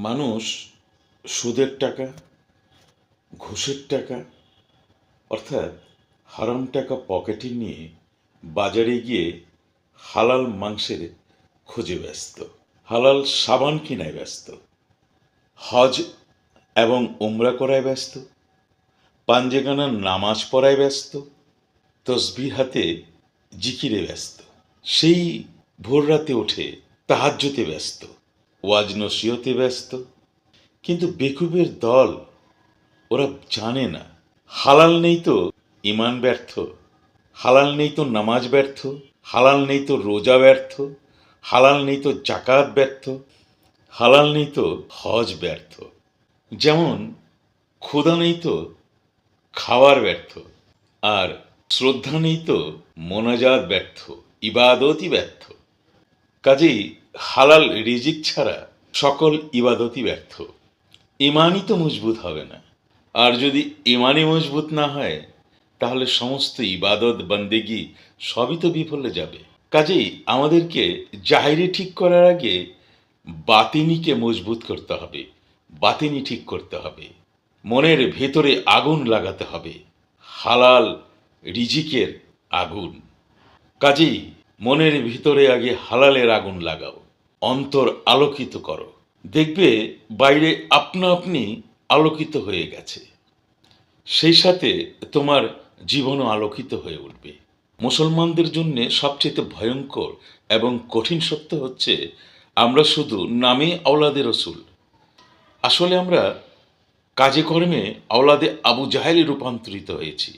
মানুষ সুদের টাকা, ঘুষের টাকা অর্থাৎ হারাম টাকা পকেটে নিয়ে বাজারে গিয়ে হালাল মাংসের খোঁজে ব্যস্ত, হালাল সাবান কেনায় ব্যস্ত, হজ এবং উমরা করায় ব্যস্ত, পাঞ্জেগানার নামাজ পড়ায় ব্যস্ত, তসবিহ হাতে জিকিরে ব্যস্ত। সেই ভোর রাতে ওঠে তাহাজ্জুদে ব্যস্ত, ওয়াজ নসিহতে ব্যস্ত। কিন্তু বেকুবের দল, ওরা জানে না হালাল নেই তো ঈমান ব্যর্থ, হালাল নেই তো নামাজ ব্যর্থ, হালাল নেই তো রোজা ব্যর্থ, হালাল নেই তো জাকাত ব্যর্থ, হালাল নেই তো হজ ব্যর্থ। যেমন ক্ষুধা নেই তো খাওয়ার ব্যর্থ, আর শ্রদ্ধা নেই তো মোনাজাত ব্যর্থ, ইবাদতই ব্যর্থ। কাজেই হালাল রিজিক ছাড়া সকল ইবাদতই ব্যর্থ। ইমানই তো মজবুত হবে না, আর যদি ইমানই মজবুত না হয় তাহলে সমস্ত ইবাদত বন্দেগি সবই তো বিফলে যাবে। কাজেই আমাদেরকে জাহিরি ঠিক করার আগে বাতিনিকে মজবুত করতে হবে, বাতিনি ঠিক করতে হবে, মনের ভেতরে আগুন লাগাতে হবে, হালাল রিজিকের আগুন। কাজেই মনের ভিতরে আগে হালালের আগুন লাগাও, অন্তর আলোকিত করো, দেখবে বাইরে আপনা আপনি আলোকিত হয়ে গেছে। সেই সাথে তোমার জীবনও আলোকিত হয়ে উঠবে। মুসলমানদের জন্য সবচেয়ে ভয়ঙ্কর এবং কঠিন সত্য হচ্ছে আমরা শুধু নামে আওলাদে রসুল, আসলে আমরা কাজে কর্মে আওলাদে আবু জাহেলে রূপান্তরিত হয়েছি।